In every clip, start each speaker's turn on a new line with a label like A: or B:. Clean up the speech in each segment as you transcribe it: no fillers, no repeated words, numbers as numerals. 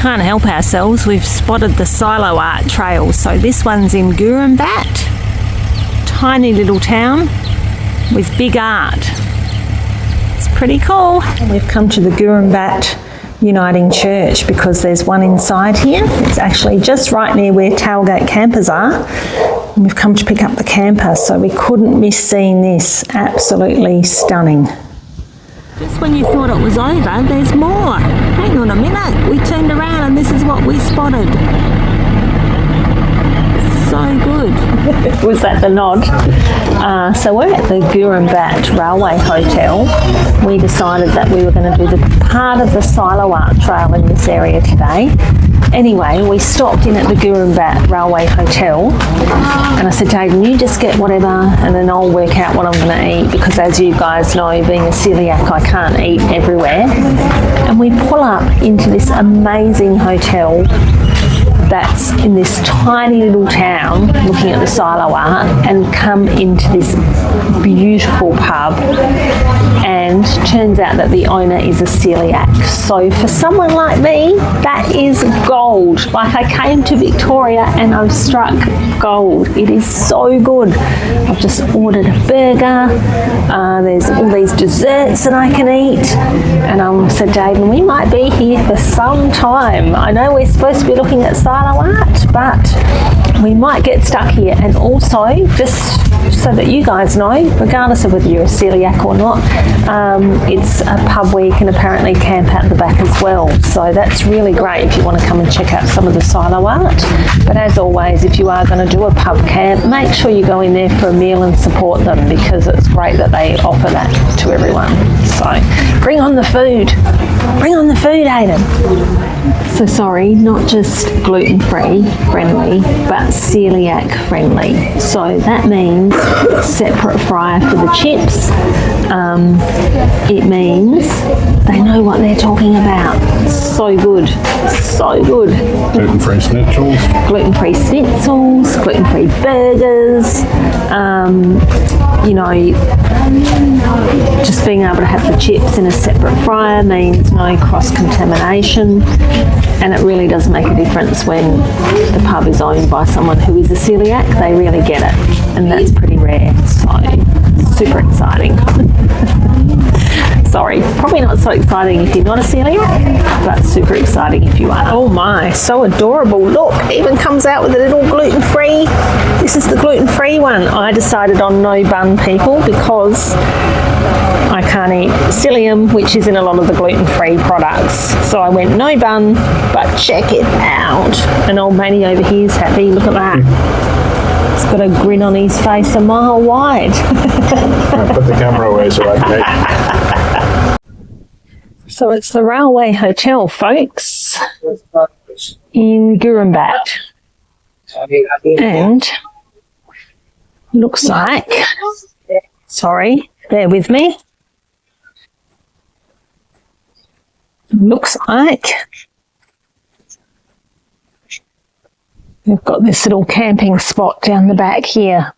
A: can't help ourselves. We've spotted the Silo Art Trail. So this one's in Gurumbat, tiny little town with big art. It's pretty cool. We've come to the Gurumbat Uniting Church because there's one inside here. It's actually just right near where tailgate campers are. And we've come to pick up the camper, so we couldn't miss seeing this. Absolutely stunning. Just when you thought it was over, there's more. Hang on a minute. We turned around and this is what we spotted. So good. Was that the nod? So we're at the Gurumbat Railway Hotel. We decided that we were going to do the part of the Silo Art Trail in this area today. Anyway, we stopped in at the Gurumbat Railway Hotel and I said, Jayden, you just get whatever and then I'll work out what I'm going to eat, because as you guys know, being a celiac, I can't eat everywhere. And we pull up into this amazing hotel that's in this tiny little town looking at the Silo Art, and come into this beautiful pub, and turns out that the owner is a celiac. So for someone like me, that is gold. Like, I came to Victoria and I've struck gold. It is so good. I've just ordered a burger. There's all these desserts that I can eat. And I said, Jayden, we might be here for some time. I know we're supposed to be looking at Silo Art, but we might get stuck here. And also, just so that you guys know, regardless of whether you're a celiac or not, it's a pub where you can apparently camp out the back as well. So that's really great if you want to come and check out some of the Silo Art. But as always, if you are going to do a pub camp, make sure you go in there for a meal and support them, because it's great that they offer that to everyone. So bring on the food. Bring on the food, Aiden. So sorry, not just gluten-free friendly, but celiac friendly. So that means separate fryer for the chips. It means they know what they're talking about. So good, so good.
B: Gluten-free schnitzels.
A: Gluten-free schnitzels, gluten-free burgers. You know, just being able to have the chips in a separate fryer means no cross-contamination, and it really does make a difference when the pub is owned by someone who is a celiac. They really get it, and that's pretty rare, so super exciting. Sorry, probably not so exciting if you're not a celiac, but super exciting if you are. Oh my, so adorable. Look, it even comes out with a little gluten-free. This is the gluten-free one. I decided on no bun, people, because I can't eat psyllium, which is in a lot of the gluten-free products. So I went no bun, but check it out. And old Manny over here is happy. Look at that. He's got a grin on his face a mile wide.
B: I'll put the camera away so I can eat.
A: So it's the Railway Hotel, folks, in Gurumbat. And looks like, sorry, bear with me. Looks like we've got this little camping spot down the back here.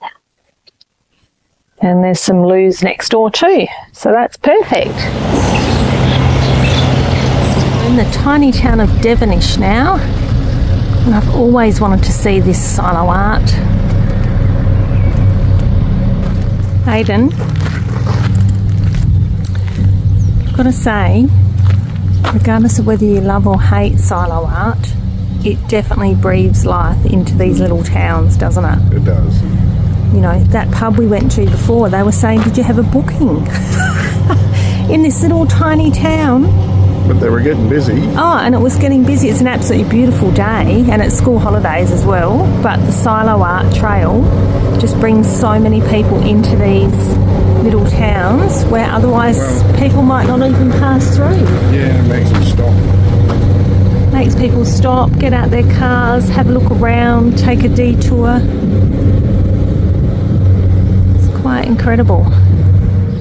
A: And there's some loos next door too, so that's perfect. In the tiny town of Devonish now, and I've always wanted to see this Silo Art. Aiden, I've got to say, regardless of whether you love or hate Silo Art, it definitely breathes life into these little towns, doesn't it?
B: It does.
A: You know, that pub we went to before, they were saying, did you have a booking? In this little tiny town.
B: But they were getting busy.
A: Oh, and it was getting busy. It's an absolutely beautiful day, and it's school holidays as well. But the Silo Art Trail just brings so many people into these little towns where otherwise people might not even pass through.
B: Yeah, it makes them stop.
A: Makes people stop, get out their cars, have a look around, take a detour. It's quite incredible.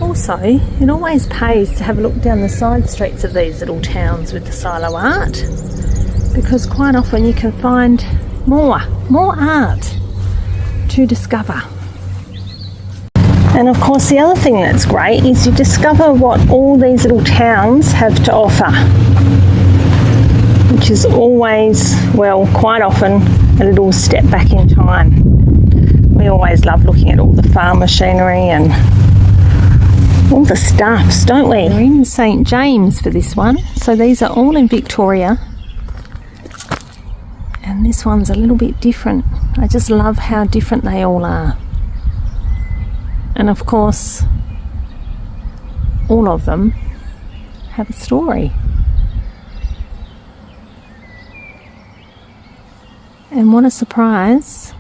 A: Also, it always pays to have a look down the side streets of these little towns with the Silo Art, because quite often you can find more art to discover. And of course the other thing that's great is you discover what all these little towns have to offer, which which is always, well, quite often, a little step back in time. We always love looking at all the farm machinery and all the stuffs, don't we? We're in St James for this one, so these are all in Victoria. And this one's a little bit different. I just love how different they all are. And of course, all of them have a story. And what a surprise.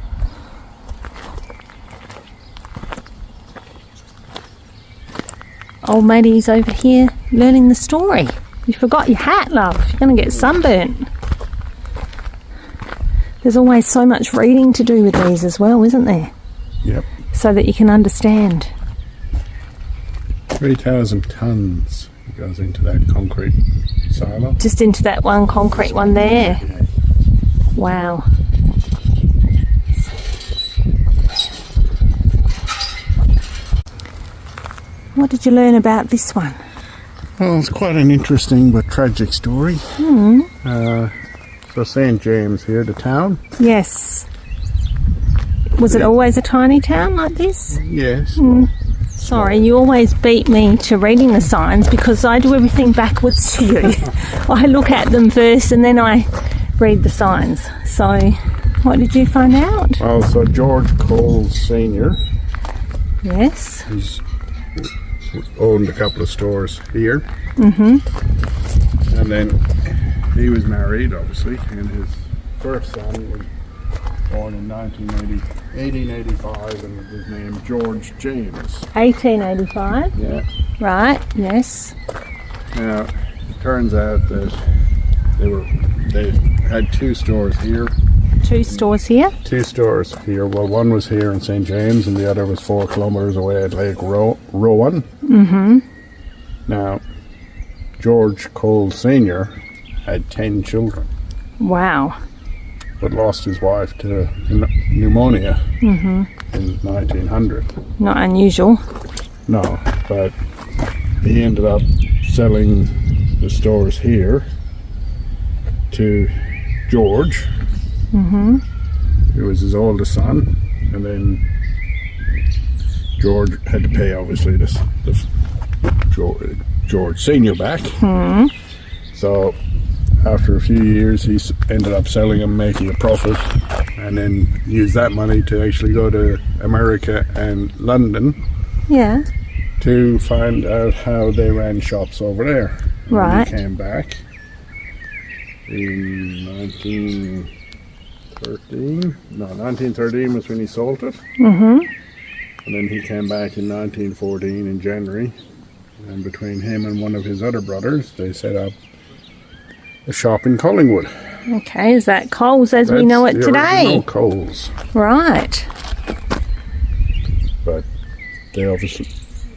A: Old matey's over here learning the story. You forgot your hat, love. You're going to get sunburnt. There's always so much reading to do with these as well, isn't there?
B: Yep.
A: So that you can understand.
B: 3,000 tons goes into that concrete silo.
A: Just into that one concrete one there. Wow. What did you learn about this one?
B: Well, it's quite an interesting but tragic story. So St James here, the town.
A: Yes. Was it always a tiny town like this?
B: Yes.
A: Sorry, you always beat me to reading the signs because I do everything backwards to you. I look at them first and then I read the signs. So, what did you find out?
B: Well, so George Cole Sr.
A: Yes.
B: He's owned a couple of stores here. Mm-hmm. And then he was married, obviously, and his first son was born in 1885 and was named George James.
A: 1885?
B: Yeah.
A: Right, yes.
B: Now, it turns out that they had two stores here.
A: Two stores here?
B: Two stores here. Well, one was here in St James and the other was 4 kilometres away at Lake Rowan. Mm-hmm. Now, George Cole Sr. had 10 children.
A: Wow.
B: But lost his wife to pneumonia in 1900.
A: Not unusual.
B: No, but he ended up selling the stores here to George, who was his oldest son, and then George had to pay, obviously, the George Senior back. So after a few years, he ended up selling them, making a profit, and then used that money to actually go to America and London.
A: Yeah.
B: To find out how they ran shops over there. And
A: Right.
B: When he came back in 1913 was when he sold it. And then he came back in 1914 in January, and between him and one of his other brothers, they set up a shop in Collingwood.
A: Okay, is that Coles as we
B: That's
A: know it
B: the
A: today?
B: original Coles.
A: Right.
B: But they obviously,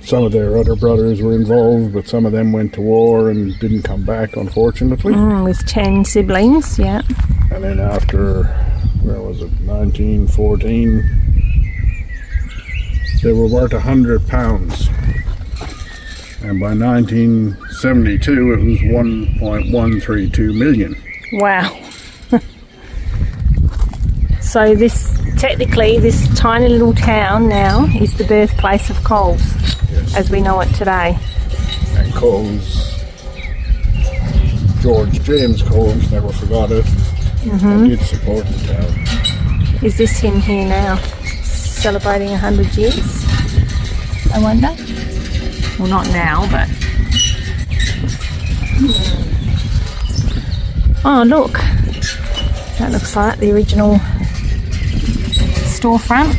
B: some of their other brothers were involved, but some of them went to war and didn't come back, unfortunately.
A: With 10 siblings, yeah.
B: And then after, where was it, 1914, they were worth £100. And by 1972, it was 1.132 million.
A: Wow. So this tiny little town now is the birthplace of Coles,
B: Yes.
A: as we know it today.
B: And Coles, George James Coles, never forgot it, and did support the town.
A: Is this him here now, celebrating 100 years? I wonder. Well, not now, but... Oh, look. That looks like the original storefront,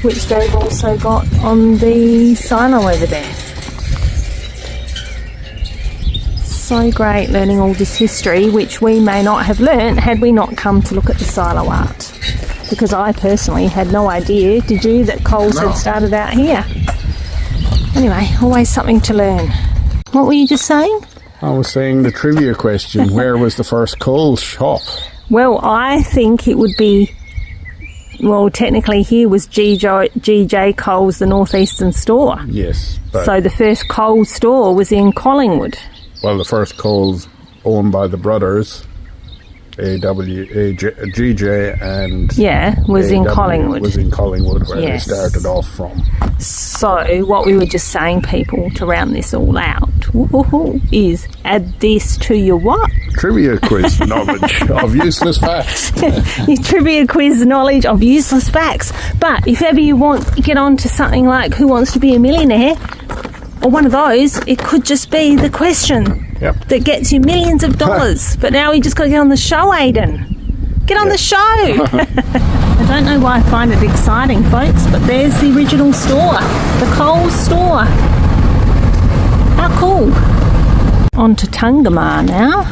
A: which they've also got on the silo over there. So great learning all this history, which we may not have learnt had we not come to look at the silo art. Because I personally had no idea, did you, that Coles had started out here? Anyway, always something to learn. What were you just saying?
B: I was saying the trivia question, where was the first Coles shop?
A: Well, I think it would be, well, technically here was G.J. Coles, the Northeastern store.
B: Yes, but
A: So the first Coles store was in Collingwood.
B: well, the first Coles owned by the brothers GJ and
A: was in
B: AW
A: Collingwood.
B: was in Collingwood, where
A: Yes.
B: they started off from.
A: So what we were just saying, people, to round this all out, is add this to your what?
B: Trivia quiz knowledge of useless facts.
A: Your trivia quiz knowledge of useless facts. But if ever you want to get on to something like Who Wants to Be a Millionaire, or one of those, it could just be the question
B: Yep.
A: that gets you millions of dollars. But now we just got to get on the show, Aidan. Get on the show. I don't know why I find it exciting, folks, but there's the original store, the Coles store. How cool. On to Tungamar now.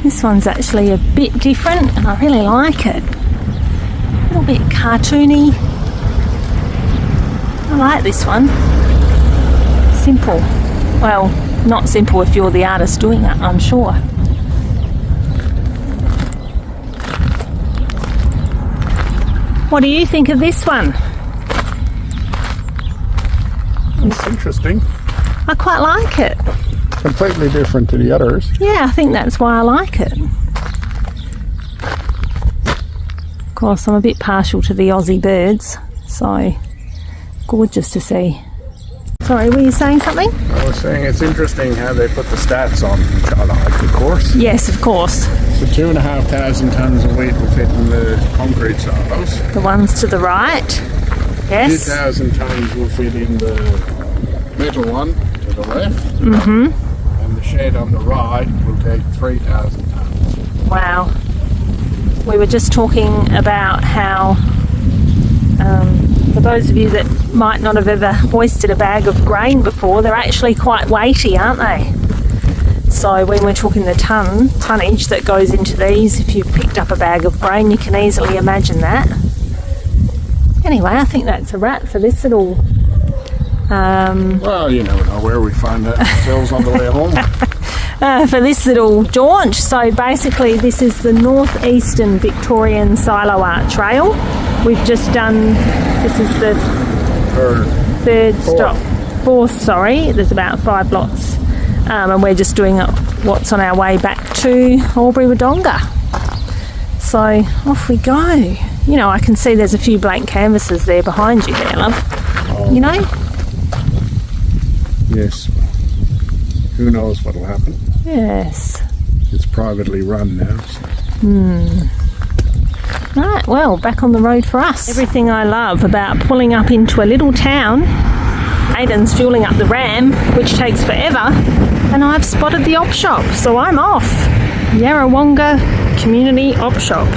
A: This one's actually a bit different and I really like it. A little bit cartoony. I like this one. Simple. Well, not simple if you're the artist doing it, I'm sure. What do you think of this one?
B: It's interesting.
A: I quite like it.
B: Completely different to the others.
A: Yeah, I think that's why I like it. Of course, I'm a bit partial to the Aussie birds, so gorgeous to see. Sorry, were you saying something?
B: I was saying it's interesting how they put the stats on, which I like, of course.
A: Yes, of course.
B: So 2,500 tons of weight will fit in the concrete silos.
A: The ones to the right. Yes.
B: 2,000 tons will fit in the middle one to the left. Mm-hmm. And the shed on the right will take 3,000 tons.
A: Wow. We were just talking about how, for those of you that might not have ever hoisted a bag of grain before, they're actually quite weighty, aren't they? So when we're talking the tonnage that goes into these, if you've picked up a bag of grain, you can easily imagine that. Anyway, I think that's a wrap for this little...
B: Well, you never know where we find ourselves on the way home.
A: for this little jaunt. So basically this is the Northeastern Victorian Silo Art Trail. We've just done, this is the fourth, sorry. There's about 5 lots. And we're just doing what's on our way back to Albury-Wodonga. So off we go. You know, I can see there's a few blank canvases there behind you there, love.
B: Oh.
A: You know?
B: Yes. Who knows what'll happen?
A: Yes.
B: It's privately run now. So.
A: Right, well, back on the road for us. Everything I love about pulling up into a little town. Aidan's fueling up the Ram, which takes forever, and I've spotted the op shop, so I'm off. Yarrawonga Community Op Shop.